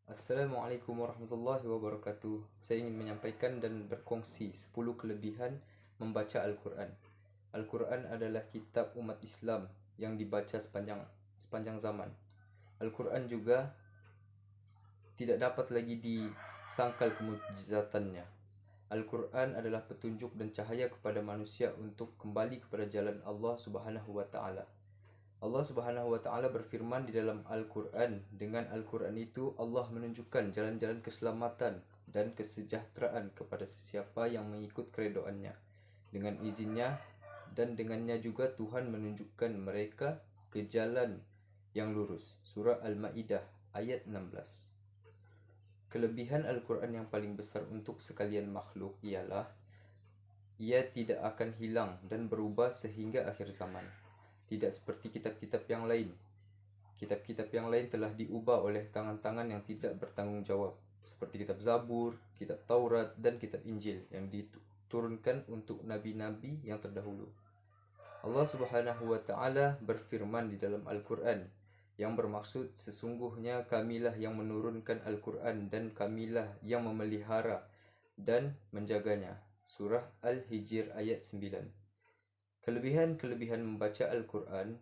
Assalamualaikum warahmatullahi wabarakatuh. Saya ingin menyampaikan dan berkongsi 10 kelebihan membaca Al-Quran. Al-Quran adalah kitab umat Islam yang dibaca sepanjang zaman. Al-Quran juga tidak dapat lagi disangkal kemujizatannya. Al-Quran adalah petunjuk dan cahaya kepada manusia untuk kembali kepada jalan Allah Subhanahu wa taala. Allah Subhanahu wa taala berfirman di dalam Al-Qur'an, dengan Al-Qur'an itu Allah menunjukkan jalan-jalan keselamatan dan kesejahteraan kepada sesiapa yang mengikut keredoannya. Dengan izinnya dan dengannya juga Tuhan menunjukkan mereka ke jalan yang lurus. Surah Al-Maidah ayat 16. Kelebihan Al-Qur'an yang paling besar untuk sekalian makhluk ialah ia tidak akan hilang dan berubah sehingga akhir zaman. Tidak seperti kitab-kitab yang lain. Kitab-kitab yang lain telah diubah oleh tangan-tangan yang tidak bertanggung jawab, seperti kitab Zabur, kitab Taurat, dan kitab Injil yang diturunkan untuk nabi-nabi yang terdahulu. Allah Subhanahu wa taala berfirman di dalam Al-Qur'an yang bermaksud sesungguhnya kamilah yang menurunkan Al-Qur'an dan kamilah yang memelihara dan menjaganya. Surah Al-Hijr ayat 9. Kelebihan-kelebihan membaca Al-Quran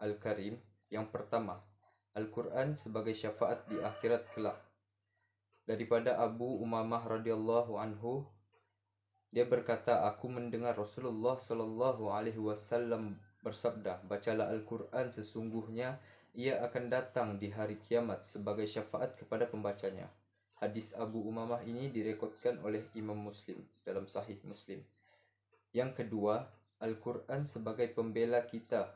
Al-Karim. Yang pertama, Al-Quran sebagai syafaat di akhirat kelak. Daripada Abu Umamah radhiyallahu anhu, dia berkata, aku mendengar Rasulullah sallallahu alaihi wasallam bersabda, bacalah Al-Quran, sesungguhnya ia akan datang di hari kiamat sebagai syafaat kepada pembacanya. Hadis Abu Umamah ini direkodkan oleh Imam Muslim dalam Sahih Muslim. Yang kedua, Al-Quran sebagai pembela kita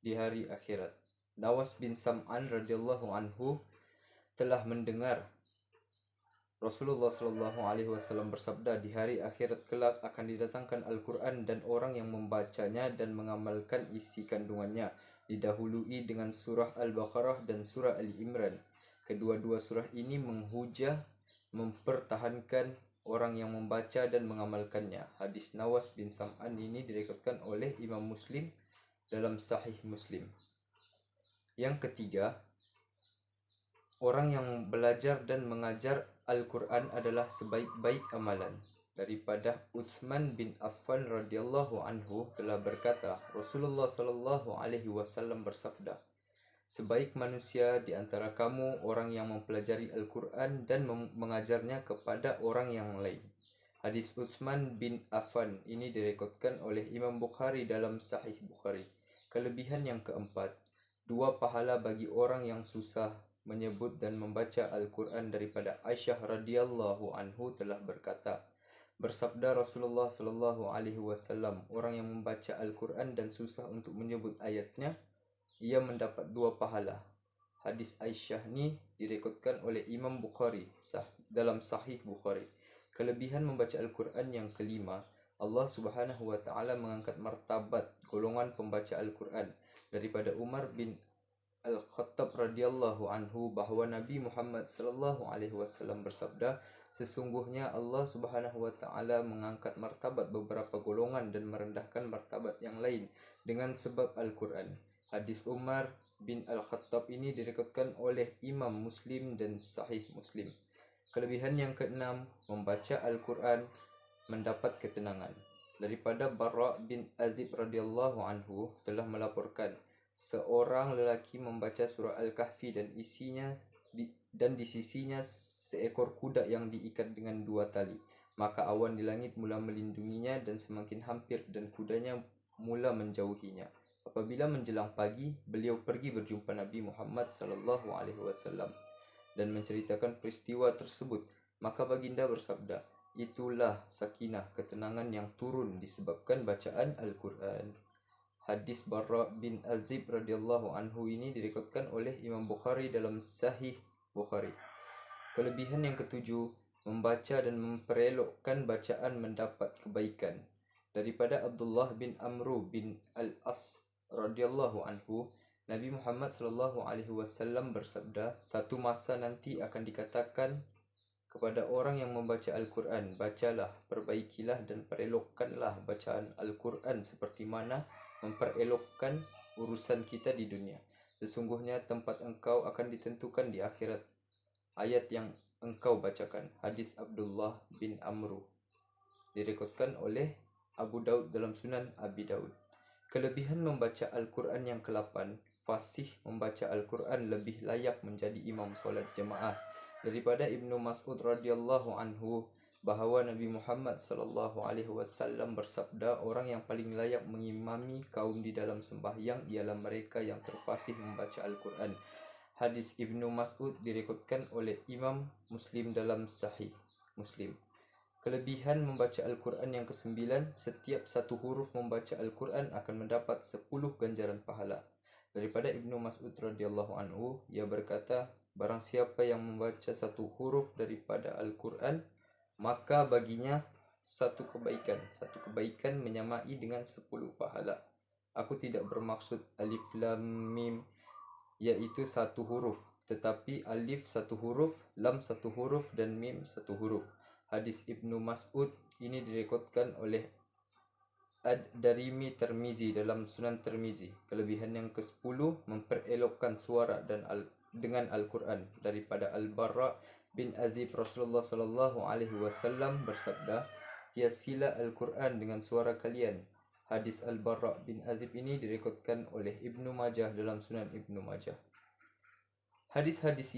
di hari akhirat. Nawas bin Sam'an radhiyallahu anhu telah mendengar Rasulullah sallallahu alaihi wasallam bersabda, di hari akhirat kelak akan didatangkan Al-Quran dan orang yang membacanya dan mengamalkan isi kandungannya didahului dengan surah Al-Baqarah dan surah Ali Imran. Kedua-dua surah ini menghujah, mempertahankan orang yang membaca dan mengamalkannya. Hadis Nawas bin Sam'an ini direkodkan oleh Imam Muslim dalam Sahih Muslim. Yang ketiga, orang yang belajar dan mengajar Al-Quran adalah sebaik-baik amalan. Daripada Utsman bin Affan radhiyallahu anhu telah berkata, Rasulullah sallallahu alaihi wasallam bersabda, sebaik manusia di antara kamu orang yang mempelajari Al-Quran dan mengajarnya kepada orang yang lain. Hadis Utsman bin Affan ini direkodkan oleh Imam Bukhari dalam Sahih Bukhari. Kelebihan yang keempat, 2 pahala bagi orang yang susah menyebut dan membaca Al-Quran. Daripada Aisyah radhiyallahu anhu telah berkata, bersabda Rasulullah sallallahu alaihi wasallam, orang yang membaca Al-Quran dan susah untuk menyebut ayatnya, ia mendapat 2 pahala. Hadis Aisyah ni direkodkan oleh Imam Bukhari dalam Sahih Bukhari. Kelebihan membaca Al-Quran yang kelima, Allah Subhanahu wa taala mengangkat martabat golongan pembaca Al-Quran. Daripada Umar bin Al-Khattab radhiyallahu anhu bahawa Nabi Muhammad sallallahu alaihi wasallam bersabda, sesungguhnya Allah Subhanahu wa taala mengangkat martabat beberapa golongan dan merendahkan martabat yang lain dengan sebab Al-Quran. Hadis Umar bin Al-Khattab ini direkodkan oleh Imam Muslim dan Sahih Muslim. Kelebihan yang keenam, membaca Al-Quran mendapat ketenangan. Daripada Bara bin Azib radhiyallahu anhu telah melaporkan, seorang lelaki membaca surah Al-Kahfi dan di sisinya seekor kuda yang diikat dengan 2 tali. Maka awan di langit mula melindunginya dan semakin hampir dan kudanya mula menjauhinya. Apabila menjelang pagi, beliau pergi berjumpa Nabi Muhammad sallallahu alaihi wasallam dan menceritakan peristiwa tersebut. Maka baginda bersabda, itulah sakinah, ketenangan yang turun disebabkan bacaan Al-Quran. Hadis Bara bin Azib radhiyallahu anhu ini direkodkan oleh Imam Bukhari dalam Sahih Bukhari. Kelebihan yang ketujuh, membaca dan memperelokkan bacaan mendapat kebaikan. Daripada Abdullah bin Amru bin Al-As radhiyallahu anhu, Nabi Muhammad sallallahu alaihi wasallam bersabda, satu masa nanti akan dikatakan kepada orang yang membaca Al-Quran, bacalah, perbaikilah dan perelokkanlah bacaan Al-Quran seperti mana memperelokkan urusan kita di dunia. Sesungguhnya tempat engkau akan ditentukan di akhirat. ayat yang engkau bacakan. Hadis Abdullah bin Amru, direkodkan oleh Abu Daud dalam Sunan Abi Daud. Kelebihan membaca Al-Quran yang ke-8, fasih membaca Al-Quran lebih layak menjadi imam solat jemaah. Daripada Ibnu Mas'ud radhiyallahu anhu bahawa Nabi Muhammad sallallahu alaihi wasallam bersabda, orang yang paling layak mengimami kaum di dalam sembahyang ialah mereka yang terfasih membaca Al-Quran. Hadis Ibnu Mas'ud direkodkan oleh Imam Muslim dalam Sahih Muslim. Kelebihan membaca Al-Quran yang ke-9, setiap satu huruf membaca Al-Quran akan mendapat 10 ganjaran pahala. Daripada Ibnu Mas'ud radhiyallahu anhu, ia berkata, barang siapa yang membaca satu huruf daripada Al-Quran, maka baginya satu kebaikan menyamai dengan 10 pahala. Aku tidak bermaksud alif lam mim, iaitu satu huruf, tetapi alif satu huruf, lam satu huruf dan mim satu huruf. Hadis Ibnu Mas'ud ini direkodkan oleh Ad-Darimi Tirmizi dalam Sunan Tirmizi. Kelebihan yang ke-10, memperelokkan suara dengan Al-Quran. Daripada Al-Bara bin Azib, Rasulullah sallallahu alaihi wasallam bersabda, hiasilah Al-Quran dengan suara kalian. Hadis Al-Bara bin Azib ini direkodkan oleh Ibnu Majah dalam Sunan Ibnu Majah. Hadis-hadis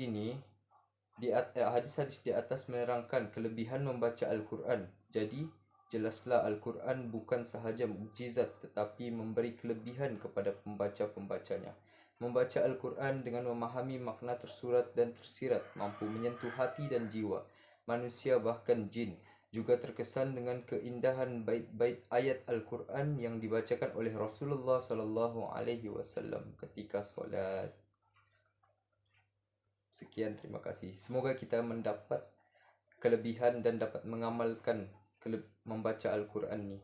di atas menerangkan kelebihan membaca Al-Quran. Jadi, jelaslah Al-Quran bukan sahaja mukjizat tetapi memberi kelebihan kepada pembaca-pembacanya. Membaca Al-Quran dengan memahami makna tersurat dan tersirat mampu menyentuh hati dan jiwa. Manusia bahkan jin juga terkesan dengan keindahan bait-bait ayat Al-Quran yang dibacakan oleh Rasulullah sallallahu alaihi wasallam ketika solat. Sekian, terima kasih. Semoga kita mendapat kelebihan dan dapat mengamalkan membaca Al-Quran ni.